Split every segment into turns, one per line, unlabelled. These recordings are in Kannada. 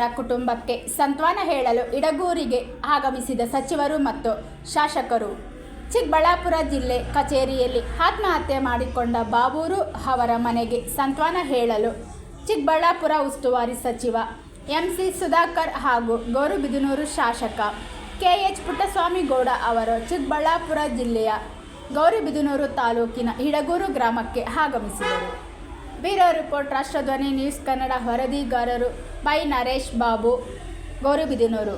ಅವರ ಕುಟುಂಬಕ್ಕೆ ಸಾಂತ್ವನ ಹೇಳಲು ಇಡಗೂರಿಗೆ ಆಗಮಿಸಿದ ಸಚಿವರು ಮತ್ತು ಶಾಸಕರು. ಚಿಕ್ಕಬಳ್ಳಾಪುರ ಜಿಲ್ಲೆ ಕಚೇರಿಯಲ್ಲಿ ಆತ್ಮಹತ್ಯೆ ಮಾಡಿಕೊಂಡ ಬಾಬೂರು ಅವರ ಮನೆಗೆ ಸಾಂತ್ವನ ಹೇಳಲು ಚಿಕ್ಕಬಳ್ಳಾಪುರ ಉಸ್ತುವಾರಿ ಸಚಿವ MC ಸುಧಾಕರ್ ಹಾಗೂ ಗೌರಿಬಿದನೂರು ಶಾಸಕ KH ಪುಟ್ಟಸ್ವಾಮಿಗೌಡ ಅವರು ಚಿಕ್ಕಬಳ್ಳಾಪುರ ಜಿಲ್ಲೆಯ ಗೌರಿಬಿದನೂರು ತಾಲೂಕಿನ ಇಡಗೂರು ಗ್ರಾಮಕ್ಕೆ ಆಗಮಿಸಿದರು. Bureau report, Rashtradhwani news Kannada. ವರದಿಗಾರರು ಬೈ ನರೇಶ್ ಬಾಬು, ಗೌರಿಬಿದನೂರು.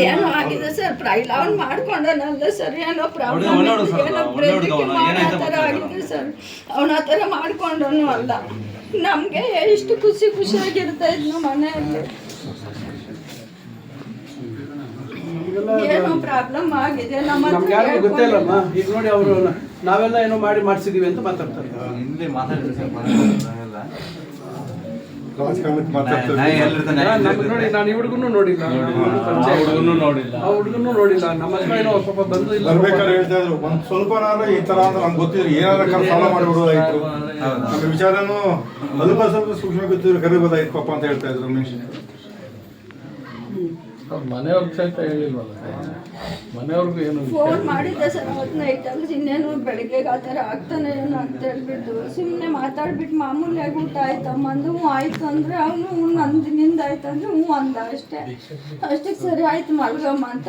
ಏನೋ ಆಗಿದೆ ಸರ್, ಪ್ರೈಲಾನ್ ಮಾಡ್ಕೊಂಡನಲ್ಲ ಸರ್, ಏನೋ ಪ್ರಾಬ್ಲಮ್ ಆಗಿದೆ ಸರ್. ಅವನ ಆ ಥರ ಮಾಡ್ಕೊಂಡನು ಅಲ್ಲ. ನಮಗೆ ಎಷ್ಟು ಖುಷಿಯಾಗಿರ್ತಾ ಇದ್ನು ಮನೆಯಲ್ಲಿ. ಏನೋ ಪ್ರಾಬ್ಲಮ್ ಆಗಿದೆ
ನಮ್ಗೆ ಯಾರಿಗೂ ಗೊತ್ತೇ ಇಲ್ಲಮ್ಮ. ಈಗ ನೋಡಿ ಅವರು ನಾವೆಲ್ಲ ಏನೋ ಮಾಡಿಸಿದೀವಿ ಅಂತ ಮಾತಾಡ್ತಾರೆ. ನೋಡಿ, ನಾನು ಈ ಹುಡುಗನು ನೋಡಿಲ್ಲ, ಆ ಹುಡುಗನು ನೋಡಿಲ್ಲ. ನಮ್ಮ ಹತ್ರ ಏನೋ ಪಾಪ ಬಂದು ಇಲ್ಲ
ಹೇಳ್ತಾ ಇದ್ರು, ಒಂದ್ ಸ್ವಲ್ಪ ಈ ತರ ಅಂದ್ರೆ ನಮ್ಗೆ ಗೊತ್ತಿದ್ರು, ಏನಾದ್ರು ಸಾಲ ಮಾಡಿಬಿಡೋದಾಯ್ತು, ನಮ್ಮ ವಿಚಾರನು ಸ್ವಲ್ಪ ಸೂಕ್ಷ್ಮ ಗೊತ್ತಿದ್ರು ಕರಿಬೋದಾಯ್ತು ಪಾಪ ಅಂತ ಹೇಳ್ತಾ ಇದ್ರು.
ಮನೆಯವ್ರಿಗೆ ಸಹಿತ ಹೇಳಿಲ್ವಲ್ಲ, ಮನೆಯವ್ರಿಗೂ ಏನು
ಫೋನ್ ಮಾಡಿದ್ದೆ ಸರ್ ಅವತ್ತು ನೈಟಲ್ಲಿ. ಇನ್ನೇನು ಬೆಳಿಗ್ಗೆಗೆ ಆ ಥರ ಆಗ್ತಾನೆ ಏನೋ ಅಂತ ಹೇಳ್ಬಿಟ್ಟು ಸುಮ್ಮನೆ ಮಾತಾಡ್ಬಿಟ್ಟು ಮಾಮೂಲಿಯಾಗಿ ಊಟ ಆಯ್ತಮ್ಮ ಅಂದು ಹ್ಞೂ ಆಯ್ತು ಅಂದರೆ ಅವನು ನಂದಿನಿಂದ ಆಯ್ತು ಅಂದರೆ ಹ್ಞೂ ಅಂದ ಅಷ್ಟಕ್ಕೆ ಸರಿ ಆಯ್ತು ಮಲ್ಗಮ್ಮ ಅಂತ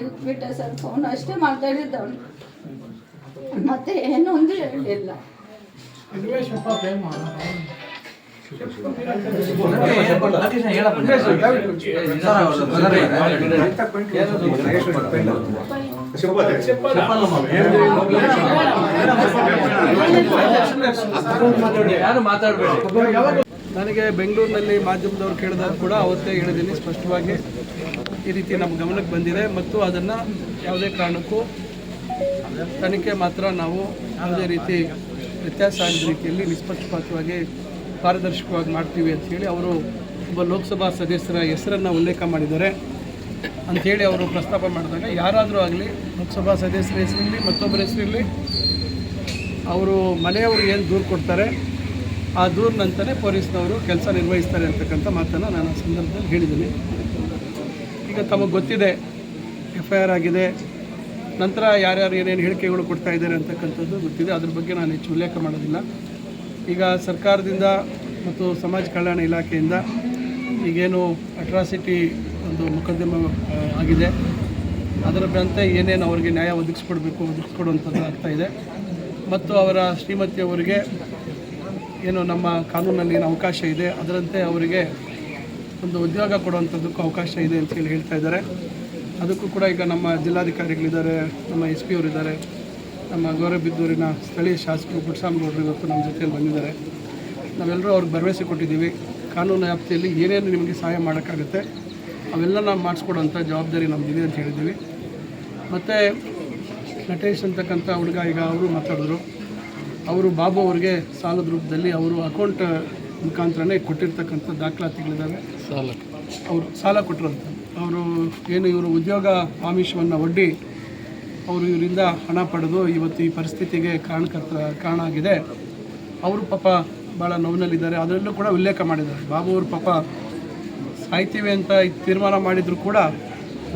ಇಟ್ಬಿಟ್ಟೆ ಸರ್ ಫೋನ್. ಅಷ್ಟೇ ಮಾತಾಡಿದ್ದವನು, ಮತ್ತೆ ಏನು ಒಂದು ಹೇಳಿಲ್ಲ.
ನನಗೆ ಬೆಂಗಳೂರಿನಲ್ಲಿ ಮಾಧ್ಯಮದವ್ರು ಕೇಳಿದಾಗ ಕೂಡ ಅವತ್ತೇ ಹೇಳಿದ್ದೀನಿ ಸ್ಪಷ್ಟವಾಗಿ, ಈ ರೀತಿ ನಮ್ಮ ಗಮನಕ್ಕೆ ಬಂದಿದೆ ಮತ್ತು ಅದನ್ನು ಯಾವುದೇ ಕಾರಣಕ್ಕೂ ತನಿಖೆ ಮಾತ್ರ ನಾವು ಯಾವುದೇ ರೀತಿ ವ್ಯತ್ಯಾಸ ಆಗದ ರೀತಿಯಲ್ಲಿ ನಿಷ್ಪಕ್ಷಪಾತವಾಗಿ ಪಾರದರ್ಶಕವಾಗಿ ಮಾಡ್ತೀವಿ ಅಂಥೇಳಿ ಅವರು ಒಬ್ಬ ಲೋಕಸಭಾ ಸದಸ್ಯರ ಹೆಸರನ್ನು ಉಲ್ಲೇಖ ಮಾಡಿದ್ದಾರೆ ಅಂಥೇಳಿ ಅವರು ಪ್ರಸ್ತಾಪ ಮಾಡಿದಾಗ, ಯಾರಾದರೂ ಆಗಲಿ ಲೋಕಸಭಾ ಸದಸ್ಯರ ಹೆಸರಿರಲಿ ಮತ್ತೊಬ್ಬರ ಹೆಸರಿರಲಿ, ಅವರು ಮನೆಯವರು ಏನು ದೂರು ಕೊಡ್ತಾರೆ ಆ ದೂರಿನಂತಲೇ ಪೊಲೀಸ್ನವರು ಕೆಲಸ ನಿರ್ವಹಿಸ್ತಾರೆ ಅಂತಕ್ಕಂಥ ಮಾತನ್ನು ನಾನು ಆ ಸಂದರ್ಭದಲ್ಲಿ ಹೇಳಿದ್ದೀನಿ. ಈಗ ತಮಗೆ ಗೊತ್ತಿದೆ, FIR ಆಗಿದೆ, ನಂತರ ಯಾರ್ಯಾರು ಏನೇನು ಹೇಳಿಕೆಗಳು ಕೊಡ್ತಾ ಇದ್ದಾರೆ ಅಂತಕ್ಕಂಥದ್ದು ಗೊತ್ತಿದೆ. ಅದ್ರ ಬಗ್ಗೆ ನಾನು ಹೆಚ್ಚು ಉಲ್ಲೇಖ ಮಾಡೋದಿಲ್ಲ. ಈಗ ಸರ್ಕಾರದಿಂದ ಮತ್ತು ಸಮಾಜ ಕಲ್ಯಾಣ ಇಲಾಖೆಯಿಂದ ಈಗೇನು ಅಟ್ರಾಸಿಟಿ ಒಂದು ಮೊಕದ್ದಮೆ ಆಗಿದೆ, ಅದರಂತೆ ಏನೇನು ಅವರಿಗೆ ನ್ಯಾಯ ಒದಗಿಸ್ಕೊಡುವಂಥದ್ದು ಆಗ್ತಾಯಿದೆ ಮತ್ತು ಅವರ ಶ್ರೀಮತಿಯವರಿಗೆ ಏನು ನಮ್ಮ ಕಾನೂನಲ್ಲಿ ಏನು ಅವಕಾಶ ಇದೆ ಅದರಂತೆ ಅವರಿಗೆ ಒಂದು ಉದ್ಯೋಗ ಕೊಡುವಂಥದ್ದಕ್ಕೂ ಅವಕಾಶ ಇದೆ ಅಂತೇಳಿ ಹೇಳ್ತಾ ಇದ್ದಾರೆ. ಅದಕ್ಕೂ ಕೂಡ ಈಗ ನಮ್ಮ ಜಿಲ್ಲಾಧಿಕಾರಿಗಳಿದ್ದಾರೆ, ನಮ್ಮ SP ಅವರಿದ್ದಾರೆ, ನಮ್ಮ ಗೌರಿಬಿದನೂರಿನ ಸ್ಥಳೀಯ ಶಾಸಕರು ಪುಟ್ಟಸ್ವಾಮಿಗೌಡರು ಇವತ್ತು ನಮ್ಮ ಜೊತೆಯಲ್ಲಿ ಬಂದಿದ್ದಾರೆ. ನಾವೆಲ್ಲರೂ ಅವ್ರಿಗೆ ಭರವಸೆ ಕೊಟ್ಟಿದ್ದೀವಿ, ಕಾನೂನು ವ್ಯಾಪ್ತಿಯಲ್ಲಿ ಏನೇನು ನಿಮಗೆ ಸಹಾಯ ಮಾಡೋಕ್ಕಾಗುತ್ತೆ ಅವೆಲ್ಲ ನಾವು ಮಾಡಿಸ್ಕೊಡುವಂಥ ಜವಾಬ್ದಾರಿ ನಮಗಿದೆ ಅಂತ ಹೇಳಿದ್ದೀವಿ. ಮತ್ತು ನಟೇಶ್ ಅಂತಕ್ಕಂಥ ಹುಡುಗ ಈಗ ಅವರು ಮಾತಾಡಿದ್ರು, ಅವರು ಬಾಬು ಅವರಿಗೆ ಸಾಲದ ರೂಪದಲ್ಲಿ ಅವರು ಅಕೌಂಟ್ ಮುಖಾಂತರನೇ ಕೊಟ್ಟಿರ್ತಕ್ಕಂಥ ದಾಖಲಾತಿಗಳಿದ್ದಾವೆ. ಅವರು ಸಾಲ ಕೊಟ್ಟಿರೋಂಥ ಅವರು ಏನು ಇವರು ಉದ್ಯೋಗ ಆಮಿಷವನ್ನು ಒಡ್ಡಿ ಅವರು ಇವರಿಂದ ಹಣ ಪಡೆದು ಇವತ್ತು ಈ ಪರಿಸ್ಥಿತಿಗೆ ಕಾರಣ ಆಗಿದೆ. ಅವರು ಪಾಪ ಭಾಳ ನೋವಿನಲ್ಲಿದ್ದಾರೆ. ಅದರಲ್ಲೂ ಕೂಡ ಉಲ್ಲೇಖ ಮಾಡಿದ್ದಾರೆ, ಬಾಬು ಅವರು ಪಾಪ ಸಾಯ್ತೀವಿ ಅಂತ ತೀರ್ಮಾನ ಮಾಡಿದರೂ ಕೂಡ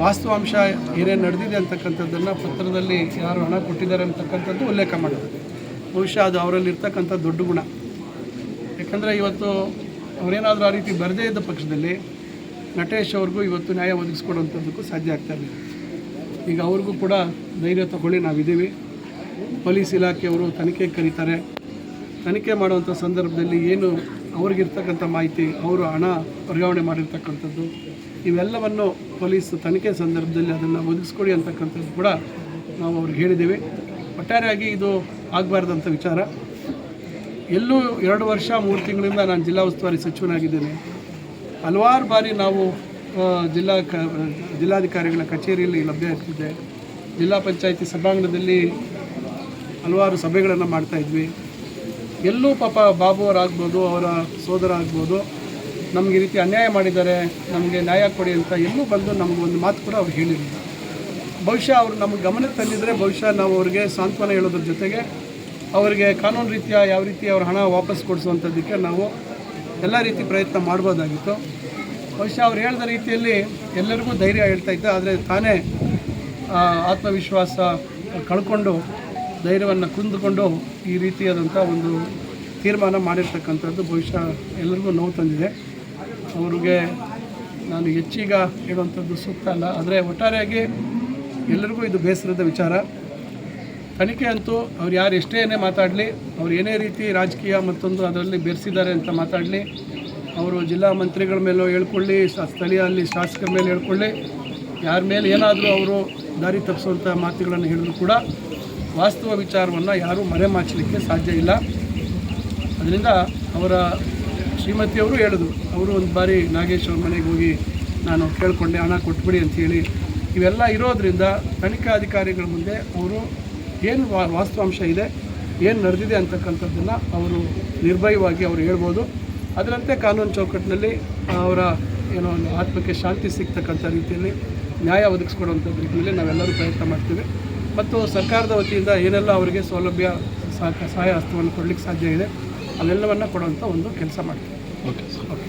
ವಾಸ್ತವಾಂಶ ಏನೇನು ನಡೆದಿದೆ ಅಂತಕ್ಕಂಥದ್ದನ್ನು ಪತ್ರದಲ್ಲಿ ಯಾರು ಹಣ ಕೊಟ್ಟಿದ್ದಾರೆ ಅಂತಕ್ಕಂಥದ್ದು ಉಲ್ಲೇಖ ಮಾಡಿದ್ದಾರೆ. ಬಹುಶಃ ಅದು ಅವರಲ್ಲಿರ್ತಕ್ಕಂಥ ದೊಡ್ಡ ಗುಣ. ಯಾಕಂದರೆ ಇವತ್ತು ಅವರೇನಾದರೂ ಆ ರೀತಿ ಬರದೇ ಇದ್ದ ಪಕ್ಷದಲ್ಲಿ ನಟೇಶ್ ಅವ್ರಿಗೂ ಇವತ್ತು ನ್ಯಾಯ ಒದಗಿಸ್ಕೊಡುವಂಥದ್ದಕ್ಕೂ ಸಾಧ್ಯ ಆಗ್ತಾಯಿಲ್ಲ. ಈಗ ಅವ್ರಿಗೂ ಕೂಡ ಧೈರ್ಯ ತಗೊಳ್ಳಿ, ನಾವಿದ್ದೀವಿ. ಪೊಲೀಸ್ ಇಲಾಖೆಯವರು ತನಿಖೆಗೆ ಕರೀತಾರೆ. ತನಿಖೆ ಮಾಡುವಂಥ ಸಂದರ್ಭದಲ್ಲಿ ಏನು ಅವ್ರಿಗಿರ್ತಕ್ಕಂಥ ಮಾಹಿತಿ, ಅವರು ಹಣ ವರ್ಗಾವಣೆ ಮಾಡಿರ್ತಕ್ಕಂಥದ್ದು, ಇವೆಲ್ಲವನ್ನು ಪೊಲೀಸ್ ತನಿಖೆ ಸಂದರ್ಭದಲ್ಲಿ ಅದನ್ನು ಒದಗಿಸ್ಕೊಡಿ ಅಂತಕ್ಕಂಥದ್ದು ಕೂಡ ನಾವು ಅವ್ರಿಗೆ ಹೇಳಿದ್ದೀವಿ. ಒಟ್ಟಾರೆಯಾಗಿ ಇದು ಆಗಬಾರ್ದಂಥ ವಿಚಾರ. ಎಲ್ಲೂ 2 ವರ್ಷ 3 ತಿಂಗಳಿಂದ ನಾನು ಜಿಲ್ಲಾ ಉಸ್ತುವಾರಿ ಸಚಿವನಾಗಿದ್ದೇನೆ. ಹಲವಾರು ಬಾರಿ ನಾವು ಜಿಲ್ಲಾಧಿಕಾರಿಗಳ ಕಚೇರಿಯಲ್ಲಿ ಲಭ್ಯ ಇರ್ತಿದ್ದೆ. ಜಿಲ್ಲಾ ಪಂಚಾಯಿತಿ ಸಭಾಂಗಣದಲ್ಲಿ ಹಲವಾರು ಸಭೆಗಳನ್ನು ಮಾಡ್ತಾಯಿದ್ವಿ. ಎಲ್ಲೂ ಪಾಪ ಬಾಬು ಅವರಾಗ್ಬೋದು, ಅವರ ಸೋದರ ಆಗ್ಬೋದು, ನಮಗೆ ಈ ರೀತಿ ಅನ್ಯಾಯ ಮಾಡಿದ್ದಾರೆ, ನಮಗೆ ನ್ಯಾಯ ಕೊಡಿ ಅಂತ ಎಲ್ಲೂ ಬಂದು ನಮಗೊಂದು ಮಾತು ಕೂಡ ಅವ್ರು ಹೇಳಿರಲಿಲ್ಲ. ಬಹುಶಃ ಅವರು ನಮಗೆ ಗಮನಕ್ಕೆ ತಂದಿದ್ದರೆ ಬಹುಶಃ ನಾವು ಅವ್ರಿಗೆ ಸಾಂತ್ವನ ಹೇಳೋದ್ರ ಜೊತೆಗೆ ಅವರಿಗೆ ಕಾನೂನು ರೀತಿಯ ಯಾವ ರೀತಿ ಅವ್ರ ಹಣ ವಾಪಸ್ ಕೊಡಿಸುವಂಥದ್ದಕ್ಕೆ ನಾವು ಎಲ್ಲ ರೀತಿ ಪ್ರಯತ್ನ ಮಾಡ್ಬೋದಾಗಿತ್ತು. ಬಹುಶಃ ಅವ್ರು ಹೇಳಿದ ರೀತಿಯಲ್ಲಿ ಎಲ್ಲರಿಗೂ ಧೈರ್ಯ ಹೇಳ್ತಾ ಇದ್ದ, ಆದರೆ ತಾನೇ ಆತ್ಮವಿಶ್ವಾಸ ಕಳ್ಕೊಂಡು ಧೈರ್ಯವನ್ನು ಕುಂದುಕೊಂಡು ಈ ರೀತಿಯಾದಂಥ ಒಂದು ತೀರ್ಮಾನ ಮಾಡಿರ್ತಕ್ಕಂಥದ್ದು ಬಹುಶಃ ಎಲ್ಲರಿಗೂ ನೋವು ತಂದಿದೆ. ಅವ್ರಿಗೆ ನಾನು ಹೆಚ್ಚೀಗ ಹೇಳುವಂಥದ್ದು ಸೂಕ್ತ ಅಲ್ಲ, ಆದರೆ ಒಟ್ಟಾರೆಯಾಗಿ ಎಲ್ಲರಿಗೂ ಇದು ಬೇಸರದ ವಿಚಾರ. ತನಿಖೆ ಅಂತೂ ಅವ್ರು ಯಾರು ಎಷ್ಟೇ ಏನೇ ಮಾತಾಡಲಿ, ಅವ್ರು ಏನೇ ರೀತಿ ರಾಜಕೀಯ ಮತ್ತೊಂದು ಅದರಲ್ಲಿ ಬೆರೆಸಿದ್ದಾರೆ ಅಂತ ಮಾತಾಡಲಿ, ಅವರು ಜಿಲ್ಲಾ ಮಂತ್ರಿಗಳ ಮೇಲೂ ಹೇಳ್ಕೊಳ್ಳಿ, ಸ್ಥಳೀಯ ಅಲ್ಲಿ ಶಾಸಕರ ಮೇಲೆ ಹೇಳ್ಕೊಳ್ಳಿ, ಯಾರ ಮೇಲೆ ಏನಾದರೂ ಅವರು ದಾರಿ ತಪ್ಪಿಸುವಂಥ ಮಾತುಗಳನ್ನು ಹೇಳಿದ್ರು ಕೂಡ ವಾಸ್ತವ ವಿಚಾರವನ್ನು ಯಾರೂ ಮರೆಮಾಚಲಿಕ್ಕೆ ಸಾಧ್ಯ ಇಲ್ಲ. ಅದರಿಂದ ಅವರ ಶ್ರೀಮತಿಯವರು ಹೇಳಿದ್ರು, ಅವರು ಒಂದು ಬಾರಿ ನಾಗೇಶ್ ಅವ್ರ ಮನೆಗೆ ಹೋಗಿ ನಾನು ಕೇಳಿಕೊಂಡೆ ಹಣ ಕೊಟ್ಬಿಡಿ ಅಂಥೇಳಿ. ಇವೆಲ್ಲ ಇರೋದರಿಂದ ತನಿಖಾಧಿಕಾರಿಗಳ ಮುಂದೆ ಅವರು ಏನು ವಾಸ್ತವಾಂಶ ಇದೆ, ಏನು ನಡೆದಿದೆ ಅಂತಕ್ಕಂಥದ್ದನ್ನು ಅವರು ನಿರ್ಭಯವಾಗಿ ಅವರು ಹೇಳ್ಬೋದು. ಅದರಂತೆ ಕಾನೂನು ಚೌಕಟ್ಟಿನಲ್ಲಿ ಅವರ ಏನೋ ಒಂದು ಆತ್ಮಕ್ಕೆ ಶಾಂತಿ ಸಿಗ್ತಕ್ಕಂಥ ರೀತಿಯಲ್ಲಿ ನ್ಯಾಯ ಒದಗಿಸ್ಕೊಡುವಂಥ ರೀತಿಯಲ್ಲಿ ನಾವೆಲ್ಲರೂ ಪ್ರಯತ್ನ ಮಾಡ್ತೀವಿ. ಮತ್ತು ಸರ್ಕಾರದ ವತಿಯಿಂದ ಏನೆಲ್ಲ ಅವರಿಗೆ ಸೌಲಭ್ಯ ಸಹಾಯ ಹಸ್ತವನ್ನು ಕೊಡಲಿಕ್ಕೆ ಸಾಧ್ಯ ಇದೆ ಅವೆಲ್ಲವನ್ನು ಕೊಡುವಂಥ ಒಂದು ಕೆಲಸ ಮಾಡ್ತೀವಿ. ಓಕೆ.